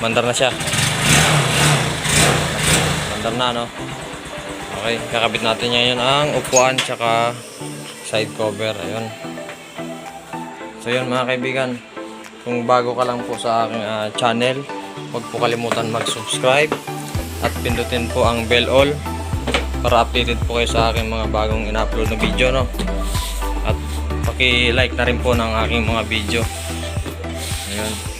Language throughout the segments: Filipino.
Mandar na siya. Mandar na, no? Okay, kakabit natin ngayon ang upuan tsaka side cover. Ayun. So yun mga kaibigan, kung bago ka lang po sa aking channel, huwag po kalimutan mag-subscribe at pindutin po ang bell all para updated po kayo sa aking mga bagong in-upload na video, no? At paki-like na rin po ng aking mga video. Ayun.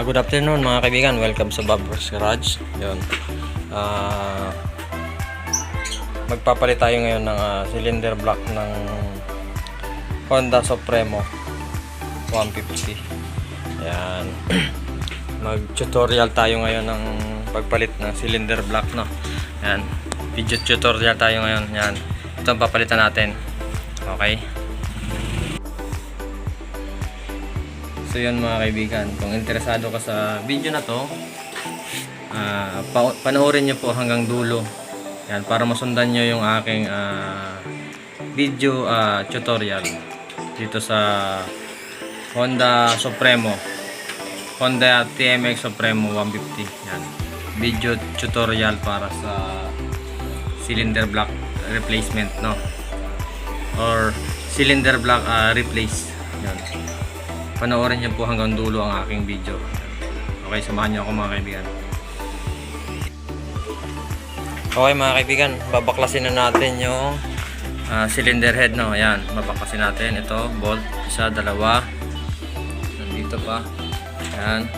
Good afternoon mga kaibigan, welcome sa Bob's Garage. Yun. Magpapalit tayo ngayon ng cylinder block ng Honda Supremo 150. Ayan. Mag-tutorial tayo ngayon ng pagpalit ng cylinder block, no? Ayan. Video tutorial tayo ngayon. Ayan. Ito ang papalitan natin. Okay. So yun mga kaibigan, kung interesado ka sa video na to, panoorin nyo po hanggang dulo. Yan, para masundan nyo yung aking video tutorial dito sa Honda Supremo, Honda TMX Supremo 150. Yan, video tutorial para sa cylinder block replacement, no? Or cylinder block replace. Yan. Panoorin niyo po hanggang dulo ang aking video. Okay, samahan niyo ako mga kaibigan. Okay mga kaibigan, babaklasin na natin yung cylinder head, no? Ayan, babaklasin natin. Ito, bolt, isa, dalawa. Nandito pa. Ayan,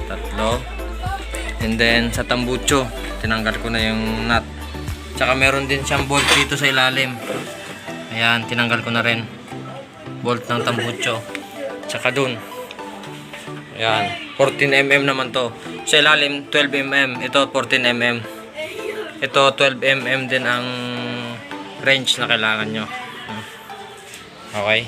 tatlo. And then, sa tambucho, tinanggal ko na yung nut. Tsaka meron din siyang bolt dito sa ilalim. Ayan, tinanggal ko na rin. Bolt ng tambucho. Tsaka dun. Ayan. 14mm naman to. Sa ilalim, 12mm. Ito, 14mm. Ito, 12mm din ang range na kailangan nyo. Okay.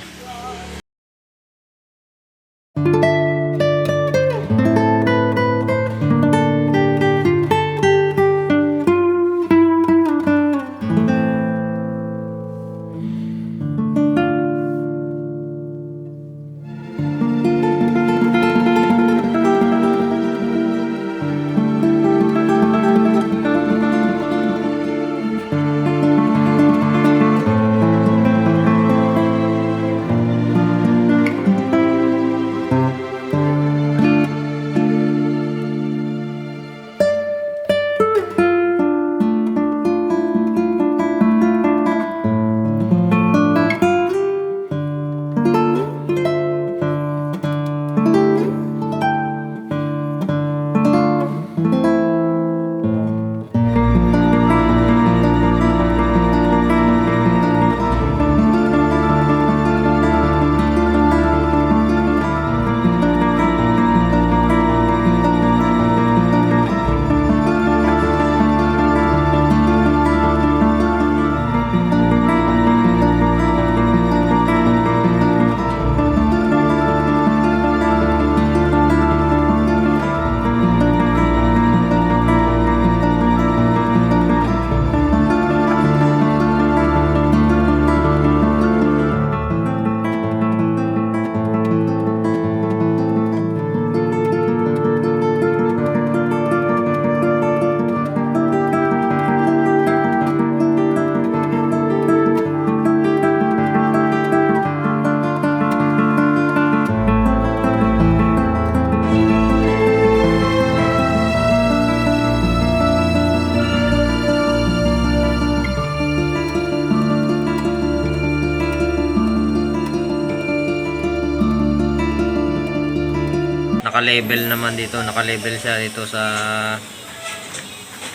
Naka-label naman dito, naka-label siya dito sa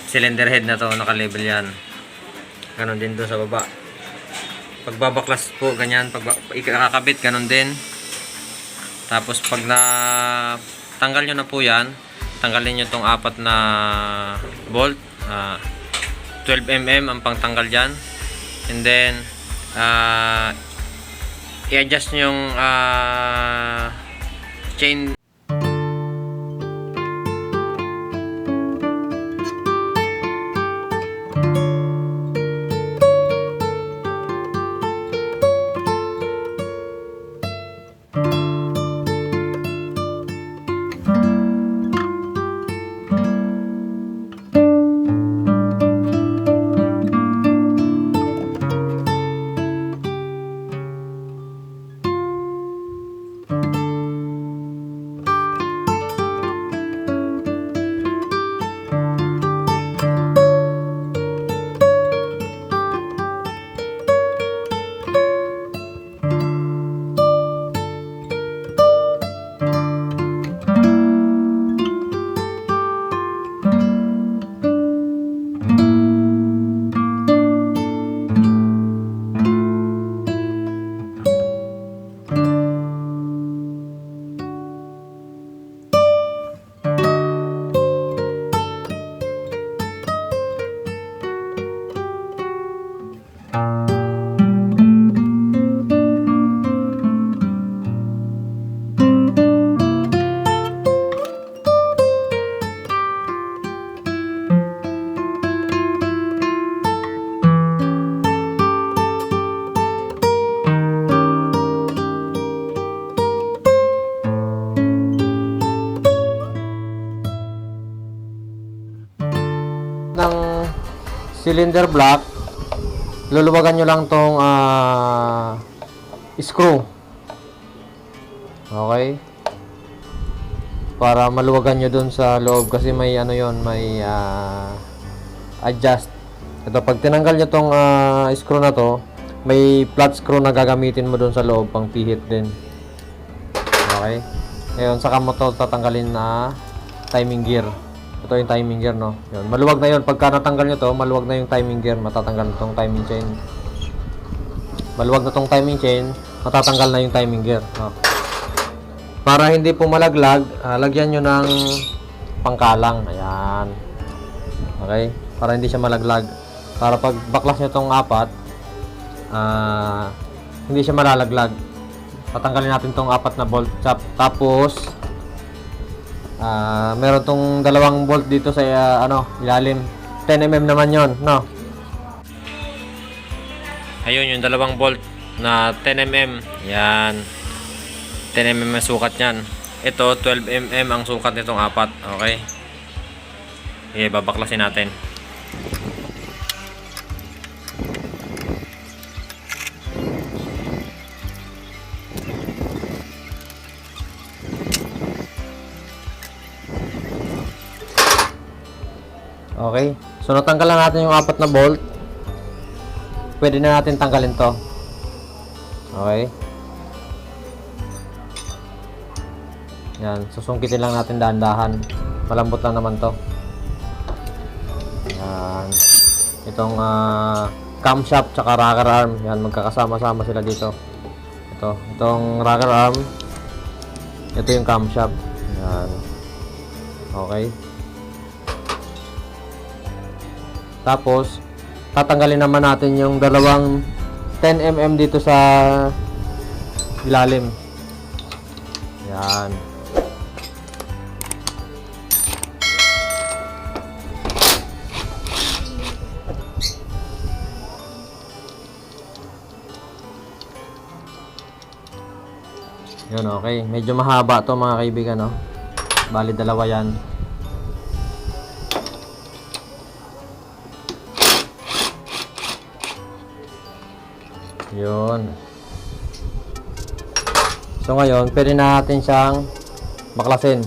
cylinder head na to, naka-label yan. Ganon din doon sa baba. Pagbabaklas po ganyan, pag ikakabit ganon din. Tapos pag na tanggal nyo na po yan, tanggalin nyo tong apat na bolt. 12mm ang pangtanggal dyan. And then i-adjust nyo yung chain. cylinder block, luluwagan nyo lang tong screw. Okay? Para maluwagan nyo dun sa loob kasi may ano yon, may adjust. Ito, pag tinanggal nyo tong screw na to, may flat screw na gagamitin mo dun sa loob pang pihit din. Okay? Ngayon, saka mo to tatanggalin na timing gear. Ito yung timing gear, no? Yun, maluwag na yun. Pagka natanggal nyo to, maluwag na yung timing gear. Matatanggal na tong timing chain. Maluwag na tong timing chain, matatanggal na yung timing gear. No? Para hindi po malaglag, lagyan nyo ng pangkalang. Ayan. Okay? Para hindi siya malaglag. Para pag baklas nyo tong apat, hindi siya malalaglag. Patanggalin natin tong apat na bolt. Tapos, meron tong dalawang bolt dito sa ilalim. 10mm naman yon, no? Ayun, yung dalawang bolt na 10mm. Yan. 10mm ang sukat niyan. Ito, 12mm ang sukat nitong apat. Okay? Okay, babaklasin natin. Okay. So, natanggal na natin yung apat na bolt. Pwede na natin tanggalin to. Okay. Yan. Susungkitin lang natin dahan-dahan. Malambot lang naman to. Yan. Itong camshaft tsaka rocker arm. Yan. Magkakasama-sama sila dito. Itong rocker arm. Ito yung camshaft. Yan. Okay. Tapos, tatanggalin naman natin yung dalawang 10mm dito sa ilalim. Yan. Yun, okay. Medyo mahaba to mga kaibigan, no? Bali, dalawa yan. Yun. So ngayon, pwede na natin siyang baklasin.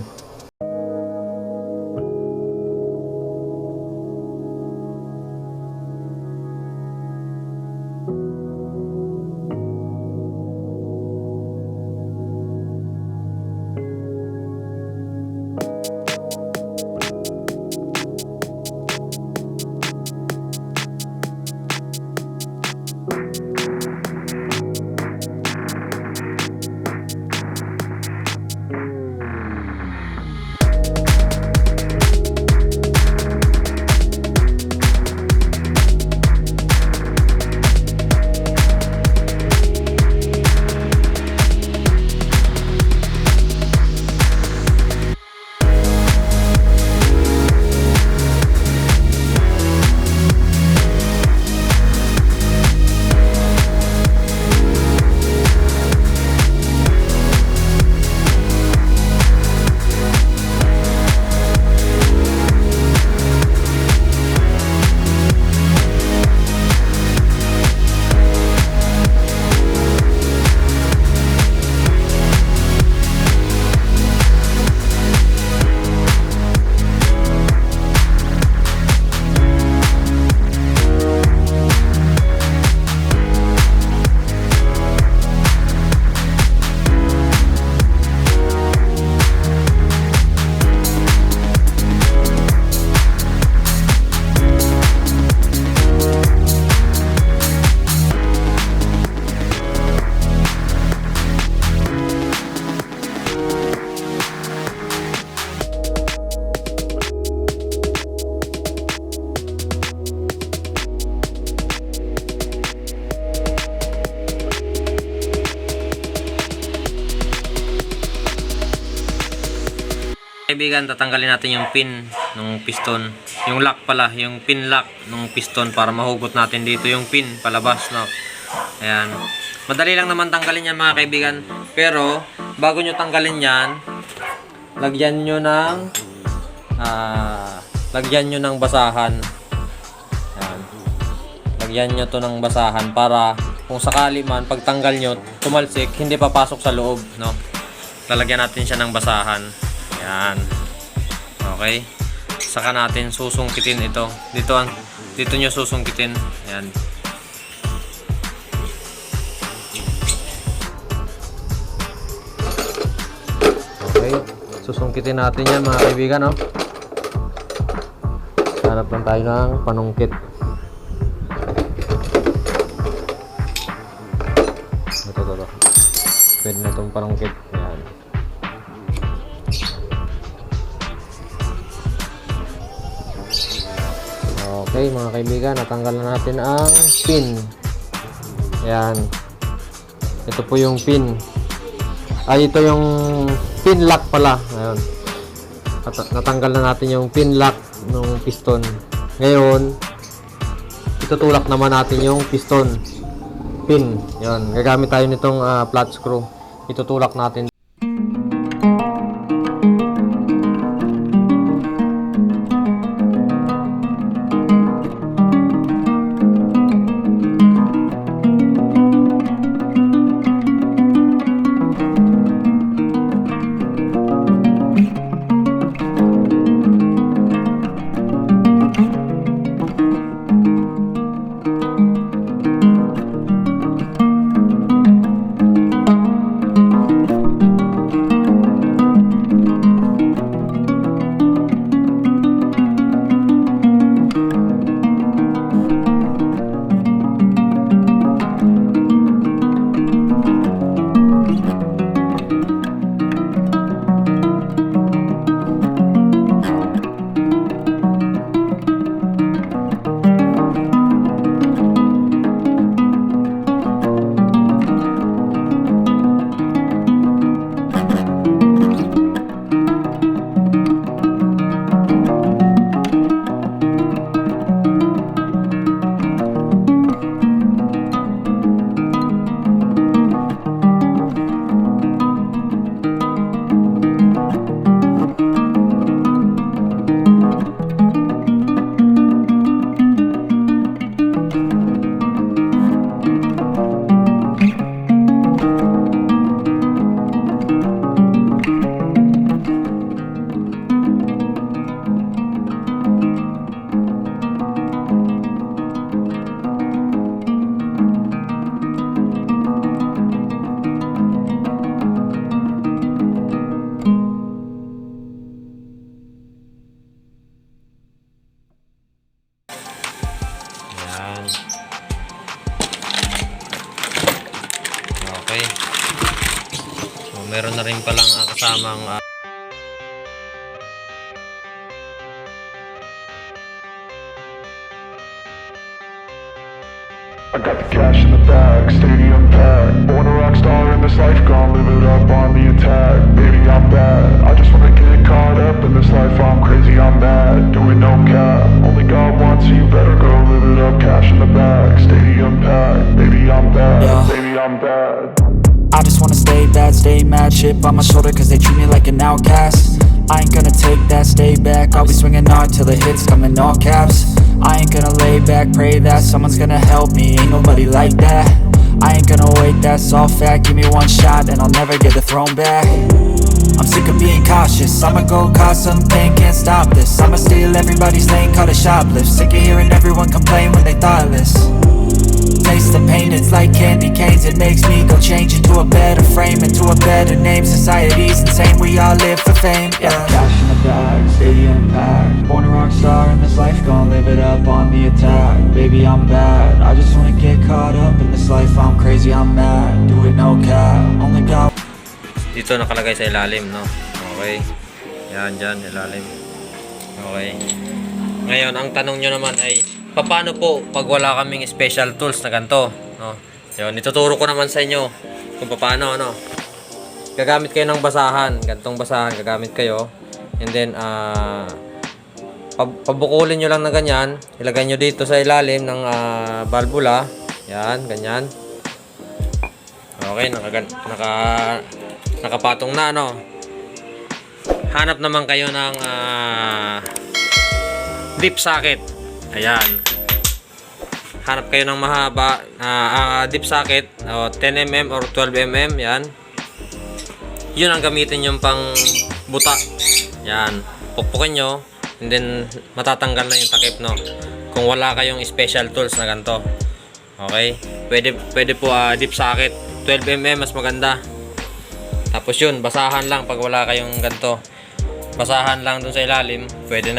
Kaibigan, tatanggalin natin yung pin ng piston. Yung lock pala, yung pin lock ng piston para mahugot natin dito yung pin palabas, no? Ayan. Madali lang naman tanggalin yan mga kaibigan. Pero, bago nyo tanggalin yan, lagyan nyo ng basahan. Ayan. lagyan nyo to ng basahan para kung sakali man pagtanggal nyo tumalsik, hindi papasok sa loob, no? Lalagyan natin siya ng basahan. Yan. Okay. Saka natin susungkitin ito. Dito nyo susungkitin. Yan. Okay. Susungkitin natin yan mga kaibigan, no? Hanap lang tayo ng panungkit. Ito. Pwede na itong panungkit. Yan. Okay mga kaibigan, natanggal na natin ang pin. Yan. Ito po yung pin. Ito yung pin lock pala. Ayun. Natanggal na natin yung pin lock ng piston. Ngayon, itutulak naman natin yung piston pin. Yan. Gagamit tayo nitong flat screw. Itutulak natin. Okay. So, meron na rin palang kasamang I got the cash in the bag, stadium packed. Born a rock star in this life, gonna live it up on the attack. Baby, I'm bad, I just wanna get caught up in this life. I'm crazy, I'm mad, doing no cap. Only God wants you, better go live it up. Cash in the bag, stadium packed. Baby, I'm bad, baby, I'm bad. I just wanna stay bad, stay mad. Chip on my shoulder cause they treat me like an outcast. I ain't gonna take that, stay back. I'll be swinging hard till the hits come in all caps. I ain't gonna lay back, pray that someone's gonna help me. Ain't nobody like that. I ain't gonna wait, that's all fact. Give me one shot and I'll never get the throne back. I'm sick of being cautious, I'ma go cause something, can't stop this. I'ma steal everybody's lane, call it shoplift. Sick of hearing everyone complain when they thoughtless. Taste the pain, it's like candy canes. It makes me go change into a better frame, into a better name. Society's insane, we all live for fame, yeah. Cash in the bag, stadium packed. Born a rock star in this life, gonna live it up on the attack. Baby, I'm bad, I just wanna get caught up in this life. I'm crazy, I'm mad, do it no cap. Only God. dito nakalagay sa ilalim, no? Okay. Yan, dyan, ilalim. Okay. Ngayon, ang tanong nyo naman ay, paano po pag wala kaming special tools na ganito, no? Yun, ituturo ko naman sa inyo kung paano, no? Gagamit kayo ng basahan, gantong basahan, gagamit kayo. And then, pabukulin nyo lang na ganyan, ilagay nyo dito sa ilalim ng valvula. Yan, ganyan. Okay, nakapatong na, no? Hanap naman kayo ng dip socket. Ayan. hanap kayo ng mahaba dip socket o 10mm or 12mm. Yan. Yun ang gamitin yung pang buta. Yan. Pukpukin nyo. And then matatanggal na yung takip, no? Kung wala kayong special tools na ganito. Okay? Pwede po dip socket 12mm mas maganda. Tapos yun, basahan lang pag wala kayong ganito. Basahan lang dun sa ilalim, pwede na.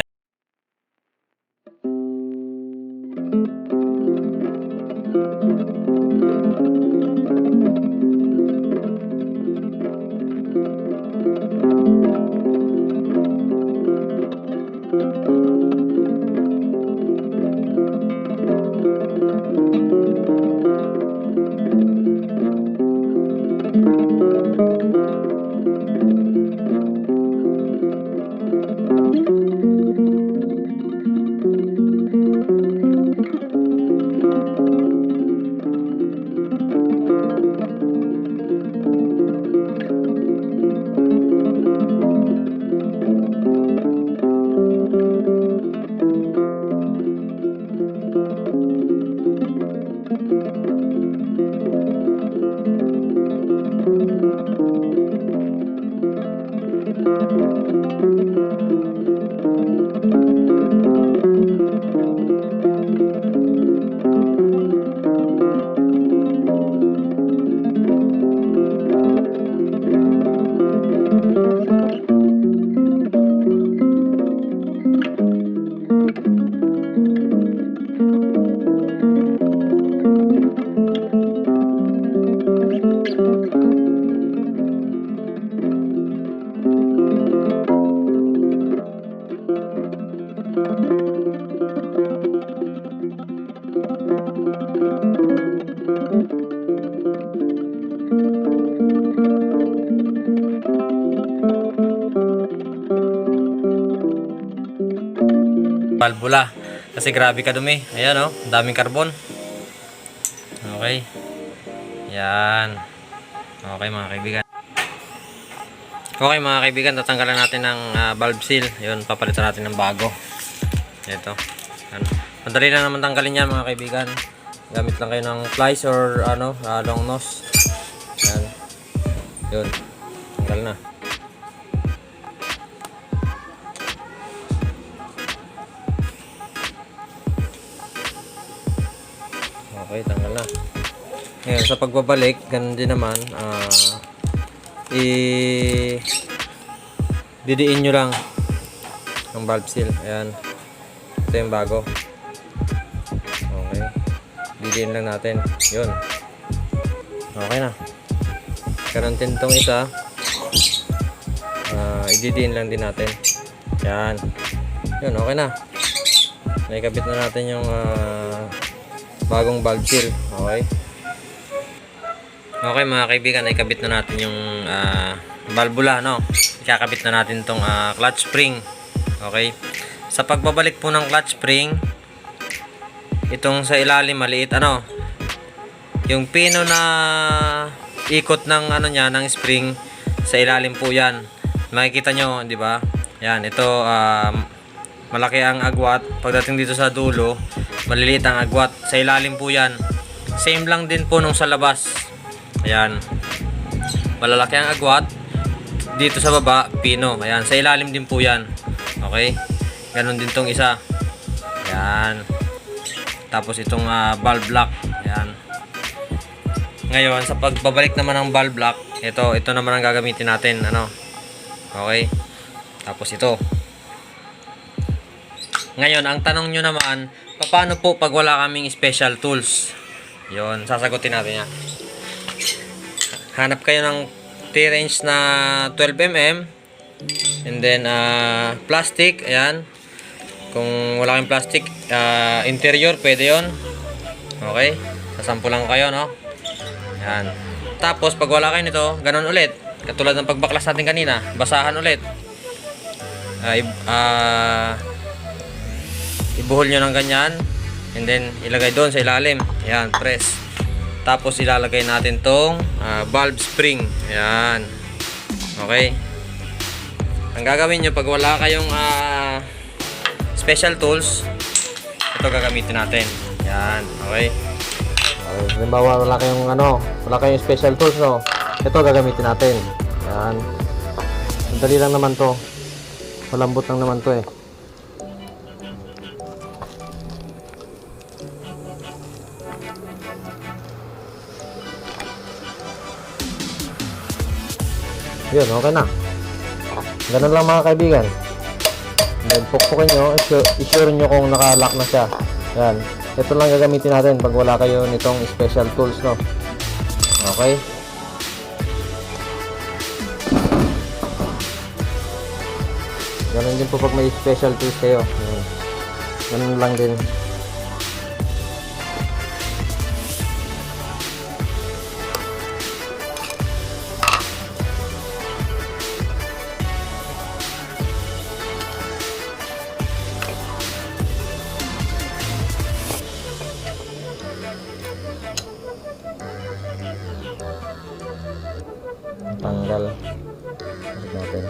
Valvula. Kasi grabe kadumi. Ayan, oh. Daming carbon. Okay. Yan. Okay, mga kaibigan. Okay, mga kaibigan. Tatanggalan natin ng valve seal. Yun, papalitan natin ng bago. Ito. Yan. Madali lang naman tanggalin yan, mga kaibigan. Gamit lang kayo ng pliers or long nose. Yan. Yun. Tanggal na. Okay, tanggal na. Ngayon, sa pagbabalik, ganun din naman, didiin nyo lang ang valve seal. Ayan. Ito yung bago. Okay. Didiin lang natin. Yun. Okay na. Ganun din itong isa. Ididiin lang din natin. Yan. Yun, okay na. Naikabit na natin yung bagong valve seal. Okay. Okay, mga kaibigan, naikabit na natin yung valvula, no? Ikakabit na natin tong clutch spring. Okay. Sa pagbabalik po ng clutch spring, itong sa ilalim maliit, yung pino na ikot ng niya, ng spring, sa ilalim po 'yan. Makikita nyo, di ba? Yan, ito malaki ang agwat. Pagdating dito sa dulo, maliliit ang agwat. Sa ilalim po 'yan. Same lang din po nung sa labas. Ayan. Malalaki ang agwat. Dito sa baba, pino. Ayan, sa ilalim din po 'yan. Okay? Ganon din tong isa. Ayan. Tapos itong valve lock. Ayan. Ngayon, sa pagbabalik naman ng valve lock, ito naman ang gagamitin natin, Okay? Tapos ito. Ngayon, ang tanong nyo naman, paano po pag wala kaming special tools? Yon, sasagutin natin yan. Hanap kayo ng T-range na 12mm. And then, plastic. Ayan. Kung wala kayong plastic, interior, pwede yon. Okay? Sasampu lang kayo, no? Ayan. Tapos, pag wala kayo nito, ganun ulit. Katulad ng pagbaklas natin kanina, basahan ulit. Ibuhol nyo ng ganyan. And then, ilagay doon sa ilalim. Ayan, press. Tapos, ilalagay natin tong valve spring. Ayan. Okay. Ang gagawin nyo, pag wala kayong special tools, ito gagamitin natin. Yan, okay. Okay, halimbawa wala kayong special tools, no? Ito gagamitin natin. Yan. Madali lang naman to. Malambot lang naman to eh. Yun, okay na. Ganun lang mga kaibigan. Then pukpukin nyo, isure nyo kung naka-lock na siya. Yan. Ito lang gagamitin natin pag wala kayo nitong special tools, no? Okay. Ganun din po pag may special tools kayo. Yan. Ganun lang din. Tanggal. Balik natin.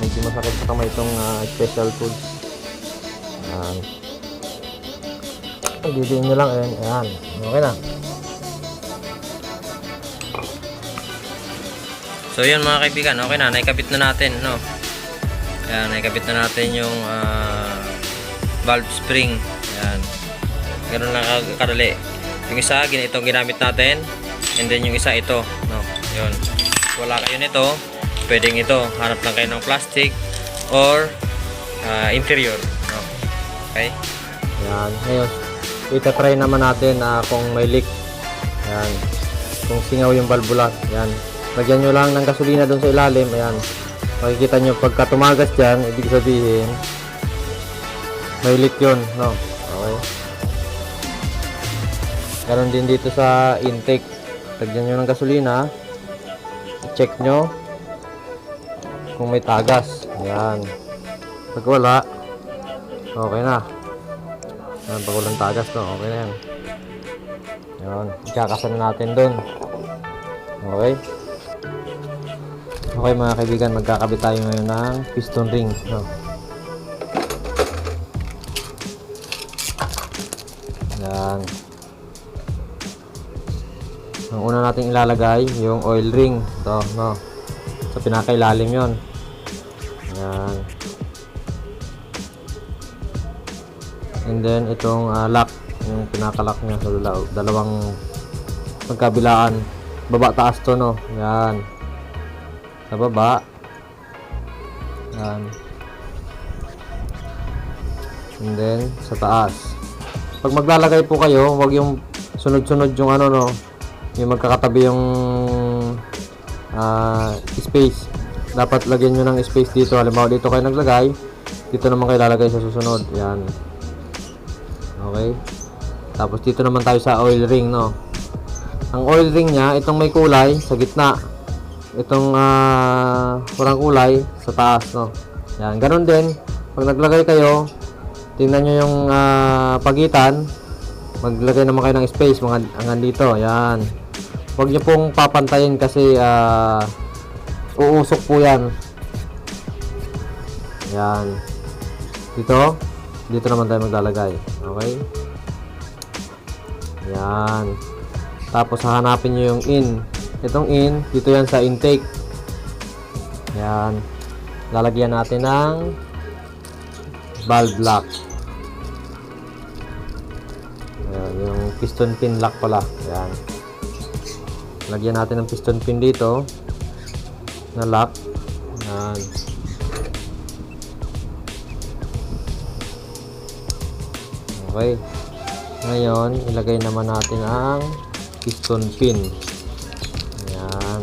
Medyo masakit sa kamay itong special tools. Ayan. Didiin nyo lang. Ayan. Okay na. So yun mga kaibigan, okay na, naikabit na natin, no? Ayan, naikabit na natin yung valve spring. Ayan. Ganun lang kadali. Yung isa, itong ginamit natin. And then yung isa ito, no? Yun. Wala kayo nito, pwedeng ito. Hanap lang kayo ng plastic or interior, no? Okay? Ayan. Ngayon, itatry naman natin kung may leak. Ayan. Kung singaw yung valvula. Ayan. Lagyan nyo lang ng gasolina doon sa ilalim. Ayan. Makikita nyo pagka tumagas dyan, ibig sabihin may leak yun, no? Okay. Ganon din dito sa intake. Lagyan nyo ng gasolina. I-check nyo kung may tagas. Ayan. Pag wala, okay na. Ayan, pag walang tagas, no? Okay na yan. Ayan. Ikakasan na natin dun. Okay. Okay mga kaibigan, magkakabit tayo ngayon ng piston ring, no? Yan. Ang una nating ilalagay yung oil ring, ito, no? Sa pinakailalim yon. Yan. And then itong lock, yung pinakalock niya sa dalawang magkabilaan, baba taas to, no? Yan. Sa baba. Yan. And then sa taas. Pag maglalagay po kayo, huwag yung sunod-sunod yung no, yung magkakatabi yung space. Dapat lagyan nyo ng space dito. Halimbawa dito kayo naglagay, dito naman kayo lalagay sa susunod. Yan. Okay. Tapos dito naman tayo sa oil ring, no. Ang oil ring nya, itong may kulay sa gitna. Itong walang kulay sa taas, no. Yan, ganun din. Pag naglagay kayo, tingnan nyo yung pagitan. Maglagay naman kayo ng space hanggang dito. Yan. Huwag nyo pong papantayin kasi uusok po yan. Yan. Dito naman tayo maglalagay. Okay. Yan. Tapos hahanapin nyo yung in. Itong in, dito yan sa intake. Yan. Lalagyan natin ng valve lock. Ayan, yung piston pin lock pala. Ayan. Lagyan natin ng piston pin dito na lock. Ayan. Okay. Ngayon, ilagay naman natin ang piston pin. Ayan.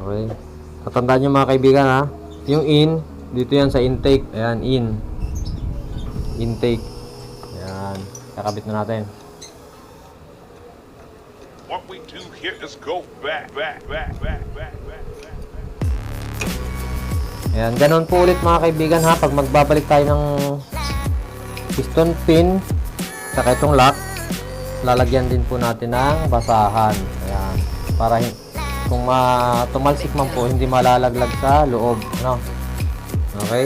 Okay. Tatandaan nyo mga kaibigan, yung in, Dito yan sa intake. Ayan, intake. Ayan, kakabit na natin. What we do here is go back. Ayan, ganun po ulit mga kaibigan ha. Pag magbabalik tayo ng piston pin, saka itong lock, lalagyan din po natin ng basahan. Ayan, para kung tumalsik man po, hindi malalaglag sa loob. No? Okay?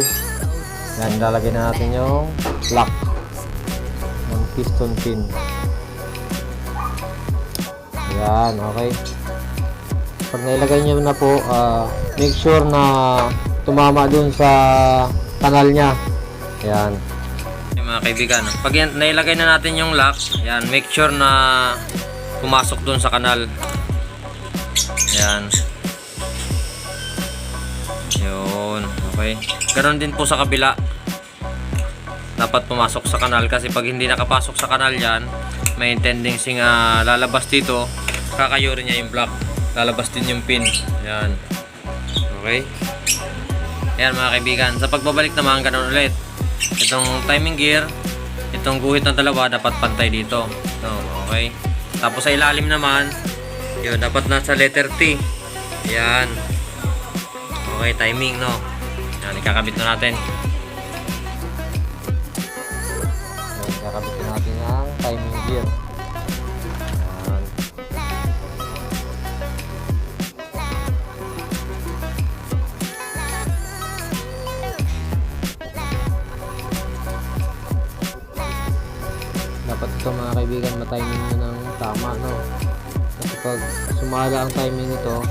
Ayan, lalagyan na natin yung lock ng piston pin. Ayan, okay. Pag nailagay nyo na po, make sure na tumama dun sa kanal nya. Ayan. Yung mga kaibigan, pag nailagay na natin yung lock, yan, make sure na pumasok dun sa kanal. Yan. Yun, okay. Ganon din po sa kabila. Dapat pumasok sa kanal kasi pag hindi nakapasok sa kanal yan, may tendency nga lalabas dito, kakayurin niya yung block. Lalabas din yung pin. Yan. Okay. Ayan mga kaibigan, sa pagbabalik naman, ganon ulit. Itong timing gear, itong guhit ng dalawa, dapat pantay dito. So, okay. Tapos sa ilalim naman, yun, dapat nasa letter T. Ayan. Okay, timing, no? Yan, ikakabit na natin. Ayan, kakabitin natin ang timing gear. Ayan. Dapat ito mga kaibigan, matiming nyo ng tama, no? Kasi pag sumala ang timing nito,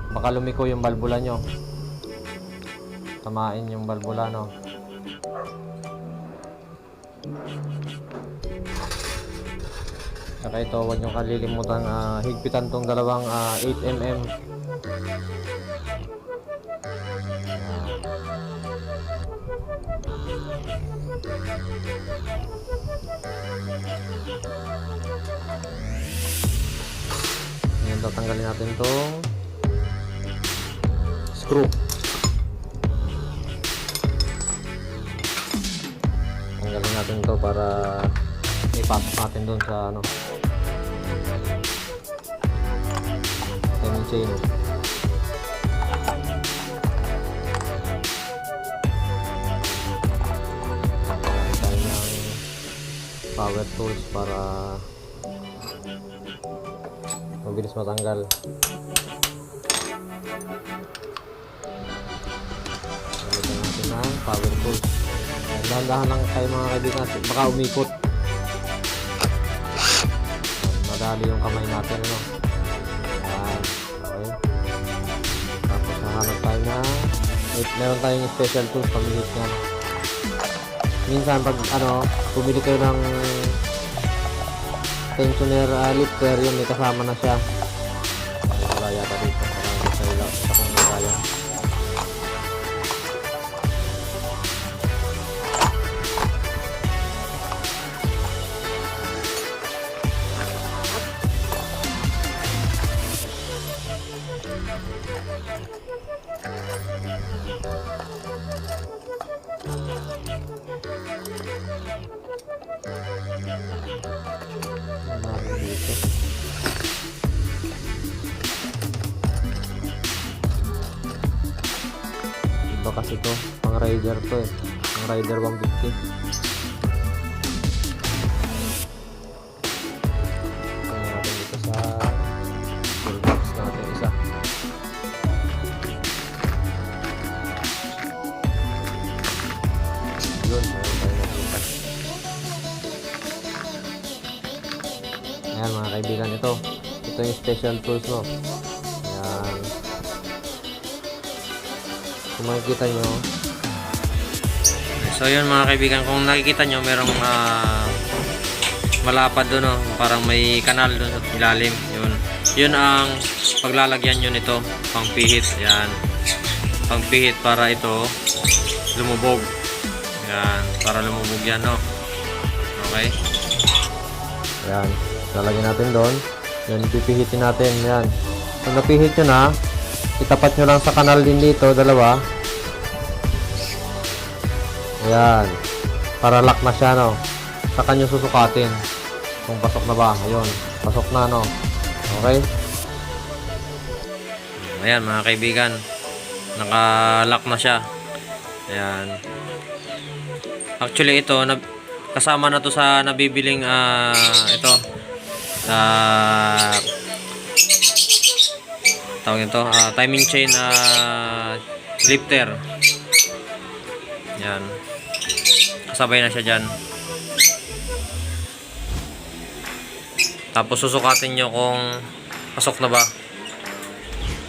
baka lumiko yung balbula nyo. Tamain yung balbula, no? Saka ito, huwag nyo kalilimutan higpitan tong dalawang 8mm. Ngayon, tatanggalin natin tong screw. Tanggalin natin to para ipasok natin doon sa ano, timing chain. Tayo ng power tools para mabilis matanggal. Gamitin natin ng power tools. Dahan-dahan lang tayo mga kaibigan, baka umikot. Madali yung kamay natin, ano. Ayan, okay. Tapos nahanap tayo na meron tayong special tools pamihit yan. Minsan pag pumili kayo ng tensioner lifter, yun may kasama na siya. Wala yata dito, parang sa ilaw sa kung kaya. Dito. Iba kasi to, pang rider to eh. Pang rider 150. Tingnan natin dito sa toolbox natin isa. Yun, meron tayo nakita. Ayan mga kaibigan, ito yung special tools, no. Ayan, kung makikita nyo, So yun mga kaibigan, kung nakikita nyo, merong malapad doon, no? Parang may kanal doon sa ilalim. Yun ang paglalagyan nyo nito, pangpihit. Yan, pangpihit para ito lumubog. Yan, para lumubog yan, no. Okay. ayan, lalagyan natin doon. Yan, pipihitin natin. Yan, kung napihit nyo na, itapat nyo lang sa kanal din dito, dalawa. Ayan. Para lock na siya, no? Saka nyo susukatin. Kung pasok na ba. Ayun. Pasok na, no? Okay? Ayan mga kaibigan, naka-lock na siya. Ayan. Actually ito, kasama na to sa nabibiling ito. Tawag nito, timing chain lifter. Ayan. Kasabay na siya dyan. Tapos susukatin nyo kung pasok na ba.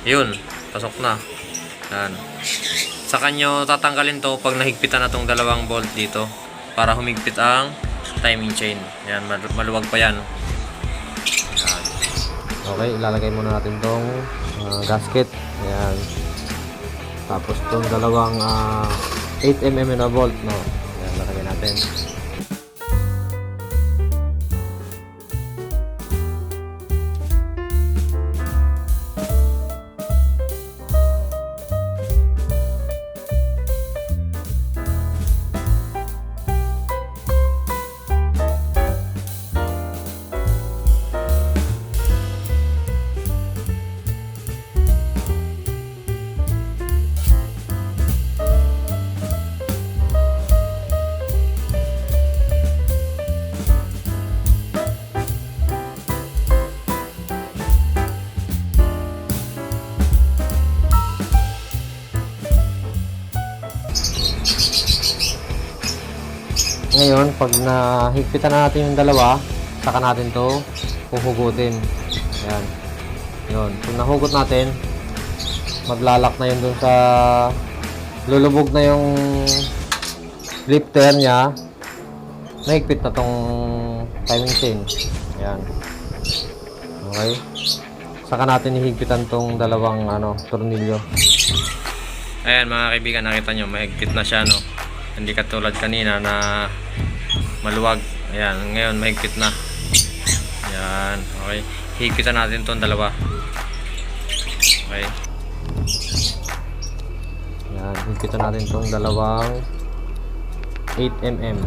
Yun, pasok na. Yan. Saka nyo tatanggalin to pag nahigpitan na tong dalawang bolt dito para humigpit ang timing chain. Yan, maluwag pa yan. Yan. Okay, ilalagay muna natin tong gasket. Ayan. Tapos tong dalawang 8mm na bolt, no? Ayan, lalagay natin. Ngayon, pag nahigpitan na natin yung dalawa, saka natin to huhugutin. Ayan. Yun. Kung nahugot natin, maglalak na yun dun sa lulubog na yung lifter niya. Nahigpit na tong timing chain. Ayan. Okay. Saka natin hihigpitan tong dalawang tornilyo. Ayan mga kaibigan, nakita nyo, mahigpit na siya, no? Hindi katulad kanina na maluwag. Ayan, ngayon mahigpit na. Ayan, okay. Higpitan natin itong dalawa. Okay. Ayan, higpitan natin itong dalawang 8mm.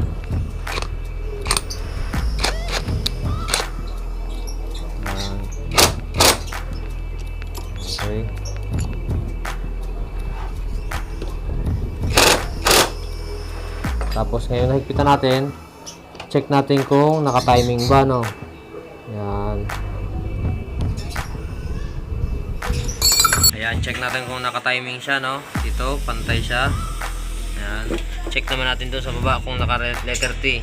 Ayan. Okay. Tapos ngayon nahigpitan natin, check natin kung naka-timing ba, no? Yan. Ayan, check natin kung naka-timing siya, no? Dito, pantay siya. Ayan. Check naman natin doon sa baba kung naka-letter T.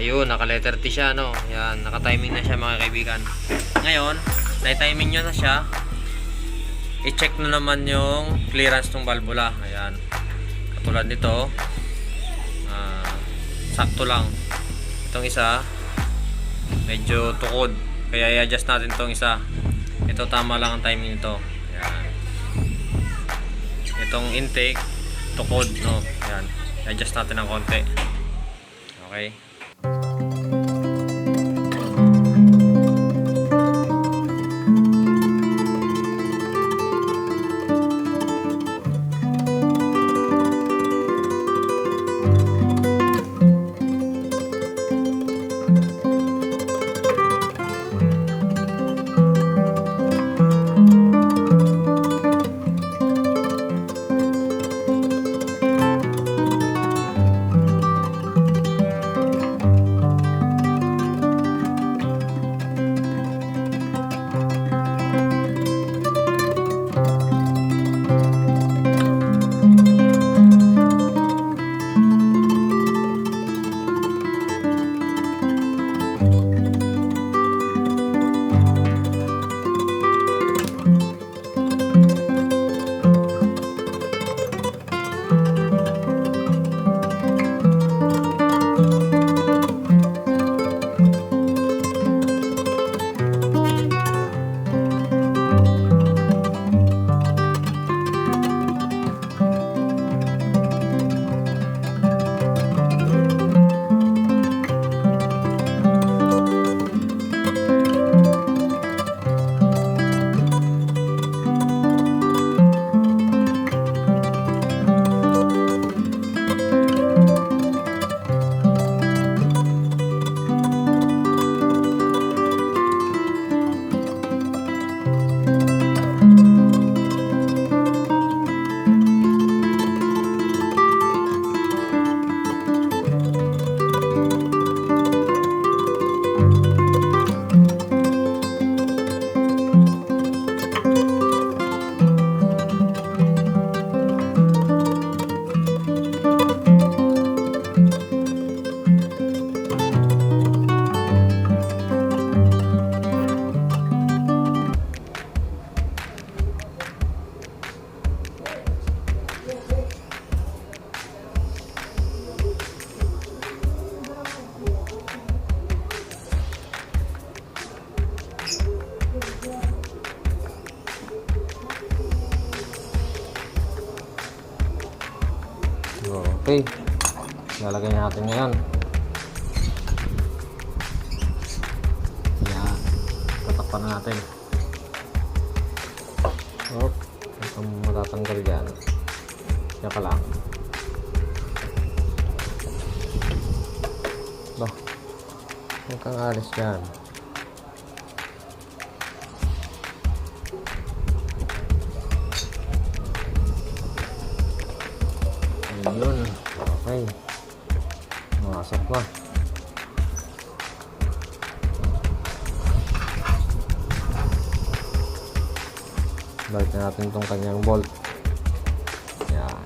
Ayun, naka-letter T siya, no? Ayan, naka-timing na siya mga kaibigan. Ngayon, na-timing nyo na siya. I-check na naman yung clearance ng valvula. Ayan. Tulad nito, sakto lang. Itong isa, medyo tukod. Kaya i-adjust natin itong isa. Ito tama lang ang timing nito. Ayan. Itong intake, tukod, no? Ayan. I-adjust natin ng konti. Okay. Okay. Lalagay natin ngayon. Yan. Tatakpan na natin. Oh, itong matatanggal dyan. Yan ka lang. Ba, huwag kang alis dyan. Ayun. Okay. Masok na. Balik na natin itong kanyang bolt. Yan.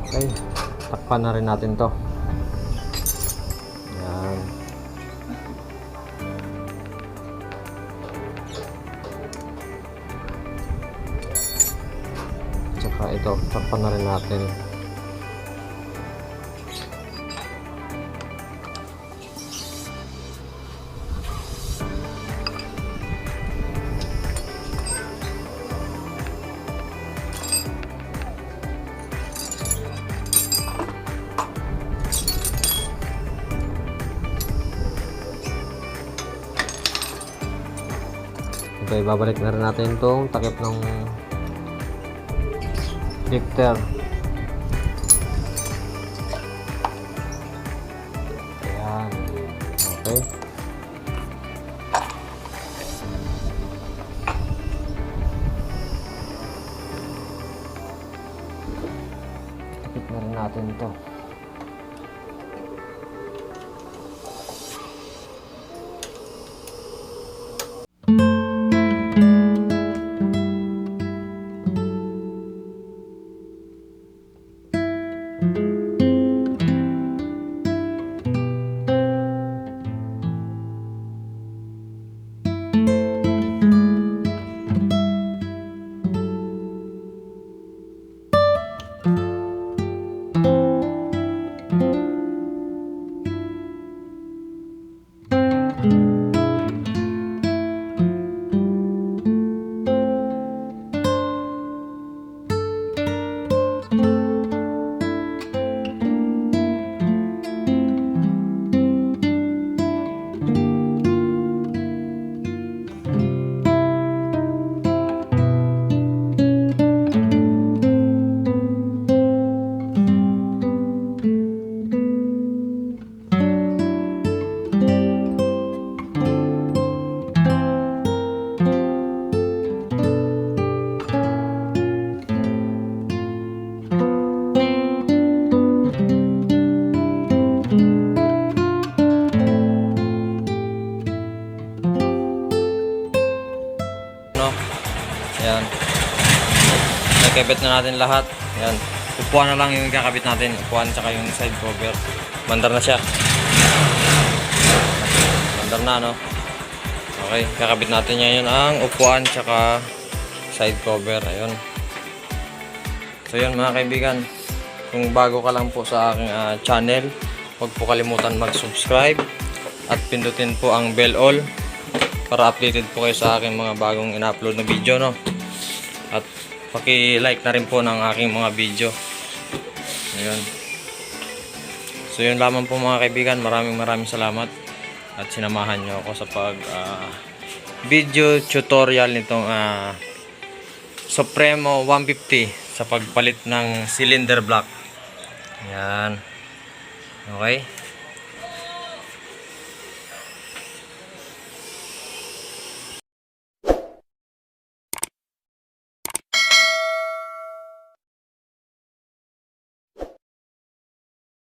Okay, takpan na rin natin to. Yan. Tsaka ito, takpan na rin natin. Okay, babalik na rin natin itong takip ng lifter. Ayan. Okay. Takip na rin natin ito. ikabit na natin lahat. Yan. Upuan na lang yung kakabit natin. Upuan tsaka yung side cover. Bandar na siya. Bandar na, no? Okay, kakabit natin ngayon ang upuan tsaka side cover. Ayun. So yun mga kaibigan, kung bago ka lang po sa aking channel, huwag po kalimutan mag-subscribe at pindutin po ang bell all para updated po kayo sa aking mga bagong ina-upload na video, no? At paki-like na rin po ng aking mga video. Ayun. So yun lamang po mga kaibigan, maraming salamat at sinamahan nyo ako sa pag video tutorial nitong Supremo 150 sa pagpalit ng cylinder block. Yan. Okay.